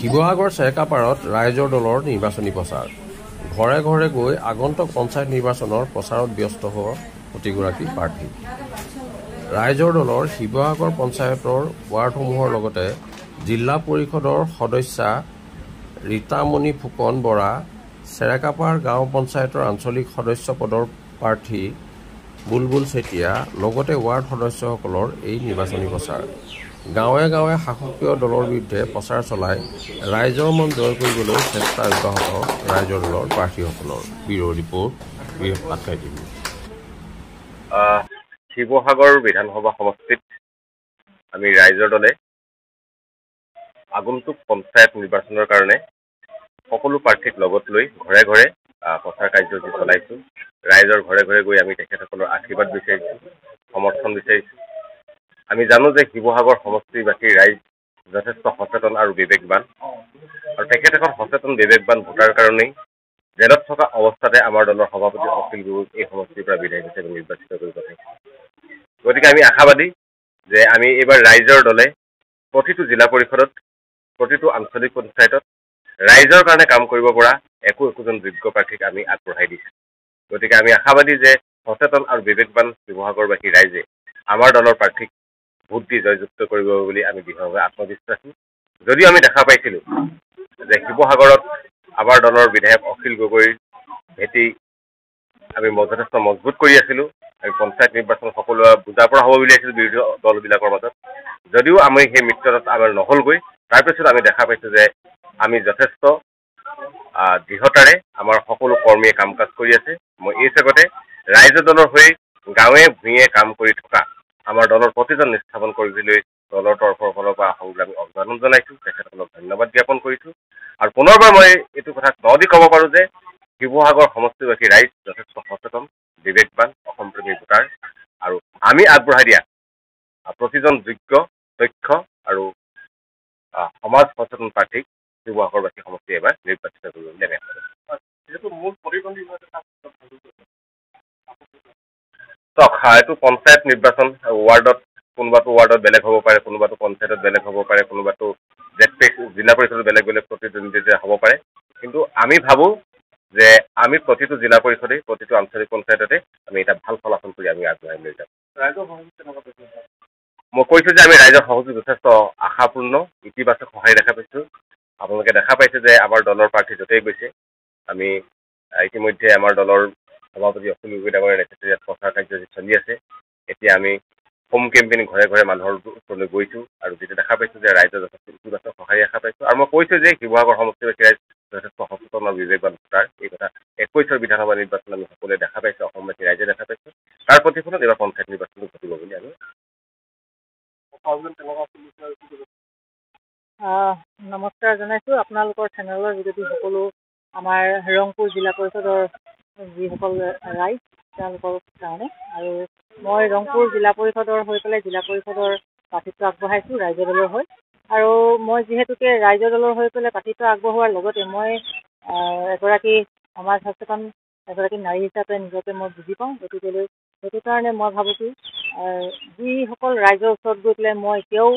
শিৱসাগৰ চেৰেকাপাৰত ৰাইজৰ দলৰ নিৰ্বাচনী প্ৰচাৰ। ঘৰে ঘৰে গৈ আগন্তুক পঞ্চায়ত নিৰ্বাচনৰ প্ৰচাৰত ব্যস্ত হোৱা প্ৰতিগৰাকী প্ৰাৰ্থী। ৰাইজৰ দলৰ শিৱসাগৰ পঞ্চায়তৰ ৱাৰ্ডসমূহৰ লগতে জিলা পৰিষদৰ সদস্যা ৰীতামণি ফুকন বৰা, চেৰেকাপাৰ গাঁও পঞ্চায়তৰ আঞ্চলিক সদস্য পদৰ প্ৰাৰ্থী বুলবুল চেতিয়া লগতে ৱাৰ্ড সদস্যসকলৰ এই নিৰ্বাচনী প্ৰচাৰ। গাঁৱে গাঁৱে শাসকীয় দলৰ বিৰুদ্ধে প্ৰচাৰ চলাই ৰাইজৰ মন জয় কৰিবলৈ চেষ্টা অব্যাহত ৰাইজৰ দলৰ প্ৰাৰ্থীসকলৰ। ব্যুৰ ৰিপৰ্ট আটকাই দিব। শিৱসাগৰ বিধানসভা সমষ্টিত আমি ৰাইজৰ দলে আগন্তুক পঞ্চায়ত নিৰ্বাচনৰ কাৰণে সকলো প্ৰাৰ্থীক লগত লৈ ঘৰে ঘৰে প্ৰচাৰ কাৰ্যসূচী চলাইছোঁ। ৰাইজৰ ঘৰে ঘৰে গৈ আমি তেখেতসকলৰ আশীৰ্বাদ বিচাৰিছোঁ, সমৰ্থন বিচাৰিছোঁ। আমি জানো যে শিৱসাগৰ সমষ্টিবাসী ৰাইজ যথেষ্ট সচেতন আৰু বিবেকবান, আৰু তেখেত এখন সচেতন বিবেকবান ভোটাৰ কাৰণেই জেলত থকা অৱস্থাতে আমাৰ দলৰ সভাপতি অখিল গগৈক এই সমষ্টিৰ পৰা বিধায়ক হিচাপে নিৰ্বাচিত কৰি পঠাইছে। গতিকে আমি আশাবাদী যে আমি এইবাৰ ৰাইজৰ দলে প্ৰতিটো জিলা পৰিষদত, প্ৰতিটো আঞ্চলিক পঞ্চায়তত ৰাইজৰ কাৰণে কাম কৰিব পৰা একোজন যোগ্য প্ৰাৰ্থীক আমি আগবঢ়াই দিছোঁ। গতিকে আমি আশাবাদী যে সচেতন আৰু বিবেকবান শিৱসাগৰবাসী ৰাইজে আমাৰ দলৰ প্ৰাৰ্থীক ভোট দি জয়যুক্ত কৰিব বুলি আমি দৃঢ়ভাৱে আত্মবিশ্বাসী। যদিও আমি দেখা পাইছিলোঁ যে শিৱসাগৰত আমাৰ দলৰ বিধায়ক অখিল গগৈৰ ভেটি আমি যথেষ্ট মজবুত কৰি আছিলোঁ। আমি পঞ্চায়ত নিৰ্বাচন সকলোৱে বুজা পৰা হ'ব বুলি আছিলোঁ বিৰোধী দলবিলাকৰ মাজত। যদিও আমি সেই মিত্ৰতাত আমাৰ নহ'লগৈ, তাৰপিছত আমি দেখা পাইছোঁ যে আমি যথেষ্ট দৃঢ়তাৰে আমাৰ সকলো কৰ্মীয়ে কাম কাজ কৰি আছে। মই এই চেগতে ৰাইজৰ দলৰ হৈ গাঁৱে ভূঞে কাম কৰি থকা আমাৰ দলৰ প্ৰতিজন নিষ্ঠাপন কৰ্মীলৈ দলৰ তৰফৰ ফালৰ পৰা সংগ্ৰামী অভিনন্দন জনাইছোঁ, তেখেতসকলক ধন্যবাদ জ্ঞাপন কৰিছোঁ। আৰু পুনৰবাৰ মই এইটো কথা দি ক'ব পাৰোঁ যে শিৱসাগৰ সমষ্টিবাসী ৰাইজ যথেষ্ট সচেতন, বিবেকবান, অসমপ্ৰেমী ভোটাৰ, আৰু আমি আগবঢ়াই দিয়া প্ৰতিজন যোগ্য, দক্ষ আৰু সমাজ সচেতন প্ৰাৰ্থীক শিৱসাগৰবাসী সমষ্টিয়ে এবাৰ নিৰ্বাচিত কৰিব বুলি আমি আশা কৰোঁ। এইটো পঞ্চায়ত নিৰ্বাচন, ৱাৰ্ডত কোনোবাটো ৱাৰ্ডত বেলেগ হ'ব পাৰে, কোনোবাটো পঞ্চায়তত বেলেগ হ'ব পাৰে, কোনোবাটো জিলা পৰিষদত বেলেগ বেলেগ প্ৰতিদ্বন্দ্বিতা হ'ব পাৰে। কিন্তু আমি ভাবোঁ যে আমি প্ৰতিটো জিলা পৰিষদে, প্ৰতিটো আঞ্চলিক পঞ্চায়ততে আমি এটা ভাল ফলাফল কৰি আমি আগবঢ়াই লৈ যাম। মই কৈছোঁ যে আমি ৰাইজৰ সহযোগ যথেষ্ট আশাপূৰ্ণ, ইতিবাচক সহায় দেখা পাইছোঁ। আপোনালোকে দেখা পাইছে যে আমাৰ দলৰ প্ৰাৰ্থী য'তেই গৈছে, আমি ইতিমধ্যে আমাৰ দলৰ সভাপতি অখিল গগৈ ডাঙৰীয়াৰ নেতৃত্বত ইয়াত প্ৰচাৰ কাৰ্যসূচী চলি আছে। এতিয়া আমি হোম কেম্পেইন ঘৰে ঘৰে মানুহৰ ওচৰলৈ গৈছোঁ, আৰু যেতিয়া দেখা পাইছোঁ যে ৰাইজৰ যথেষ্ট ইতিবাচক সহায় দেখা পাইছোঁ। আৰু মই কৈছোঁ যে শিৱসাগৰ সমষ্টিবাসী ৰাইজ যথেষ্ট সচেতন আৰু বিবেকবান ভোটাৰ। এই কথা 21ৰ বিধানসভা নিৰ্বাচন আমি সকলোৱে দেখা পাইছোঁ, অসমবাসী ৰাইজে দেখা পাইছোঁ। তাৰ প্ৰতিফলন এইবাৰ পঞ্চায়ত নিৰ্বাচনো ঘটিব বুলি আমি নমস্কাৰ জনাইছোঁ। আপোনালোকৰ চেনেলৰ যোগেদি সকলো আমাৰ ৰংপুৰ জিলা পৰিষদৰ যিসকল ৰাইজ তেওঁলোকৰ কাৰণে, আৰু মই ৰংপুৰ জিলা পৰিষদৰ হৈ পেলাই জিলা পৰিষদৰ প্ৰাৰ্থীত্ব আগবঢ়াইছোঁ ৰাইজৰ দলৰ হৈ। আৰু মই যিহেতুকে ৰাইজৰ দলৰ হৈ পেলাই প্ৰাৰ্থীত্ব আগবঢ়োৱাৰ লগতে মই এগৰাকী সমাজ সচেতন এগৰাকী নাৰী হিচাপে নিজকে মই বুজি পাওঁ। গতিকেলৈ সেইটো কাৰণে মই ভাবোঁ কি যিসকল ৰাইজৰ ওচৰত গৈ পেলাই মই এতিয়াও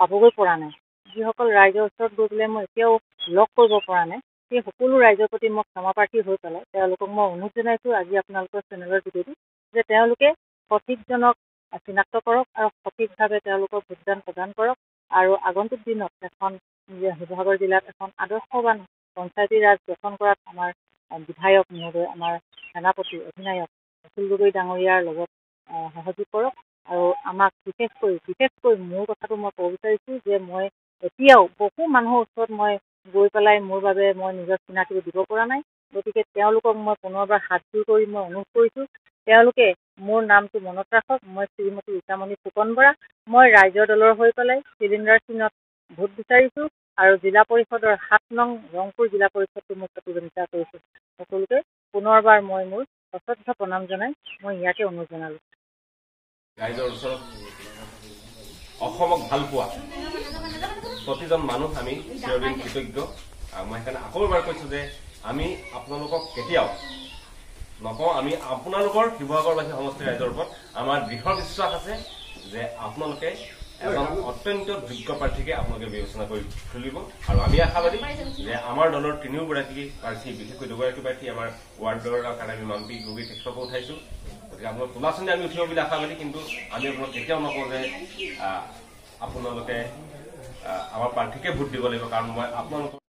পাবগৈ পৰা নাই, যিসকল ৰাইজৰ ওচৰত গৈ পেলাই মই এতিয়াও লগ কৰিব পৰা নাই, সেই সকলো ৰাইজৰ প্ৰতি মই ক্ষমাপ্ৰাৰ্থী হৈ পেলাই তেওঁলোকক মই অনুৰোধ জনাইছোঁ আজি আপোনালোকৰ চেনেলৰ যোগেদি যে তেওঁলোকে সঠিকজনক চিনাক্ত কৰক আৰু সঠিকভাৱে তেওঁলোকৰ ভোটদান প্ৰদান কৰক। আৰু আগন্তুক দিনত এখন শিৱসাগৰ জিলাত এখন আদৰ্শৱান পঞ্চায়তী ৰাজ গঠন কৰাত আমাৰ বিধায়ক মহোদয়, আমাৰ সেনাপতি অধিনায়ক অখিল গগৈ ডাঙৰীয়াৰ লগত সহযোগ কৰক। আৰু আমাক বিশেষকৈ মোৰ কথাটো মই ক'ব বিচাৰিছোঁ যে মই এতিয়াও বহু মানুহৰ ওচৰত মই গৈ পেলাই মোৰ বাবে মই নিজৰ চিনাকিটো দিব পৰা নাই। গতিকে তেওঁলোকক মই পুনৰবাৰ হাতযোৰ কৰি মই অনুৰোধ কৰিছোঁ, তেওঁলোকে মোৰ নামটো মনত ৰাখক। মই শ্ৰীমতী ৰীতামণি ফুকন বৰা, মই ৰাইজৰ দলৰ হৈ পেলাই চিলিণ্ডাৰ চিনত ভোট বিচাৰিছোঁ, আৰু জিলা পৰিষদৰ 7 নং ৰংপুৰ জিলা পৰিষদটো মই প্ৰতিদ্বন্দ্বিতা কৰিছোঁ। সকলোকে পুনৰবাৰ মই মোৰ অশ্ৰদ্ধা প্ৰণাম জনাই মই ইয়াকে অনুৰোধ জনালোঁ। ৰাইজৰ ওচৰত অসমক ভাল পোৱা প্ৰতিজন মানুহ আমি চিৰদিন কৃতজ্ঞ। মই সেইকাৰণে আকৌ এবাৰ কৈছোঁ যে আমি আপোনালোকক কেতিয়াও নকওঁ, আমি আপোনালোকৰ শিৱসাগৰবাসী সমষ্টি ৰাইজৰ ওপৰত আমাৰ দৃঢ় বিশ্বাস আছে যে আপোনালোকে এজন অত্যন্ত যোগ্য প্ৰাৰ্থীকে আপোনালোকে বিবেচনা কৰি তুলিব আৰু আমি আশাবাদী যে আমাৰ দলৰ তিনিওগৰাকী প্ৰাৰ্থী বিশেষকৈ দুগৰাকী প্ৰাৰ্থী আমাৰ ৱাৰ্ডৰ কাৰণে আমি মাম্পী গগৈ তেখেতকো উঠাইছো গতিকে আপোনালোক তোলাচোন আমি উঠিব বুলি আশাবাদী কিন্তু আমি আপোনালোক কেতিয়াও নকওঁ যে আপোনালোকে আমাৰ প্ৰাৰ্থীকে ভোট দিব লাগিব কাৰণ মই আপোনালোকক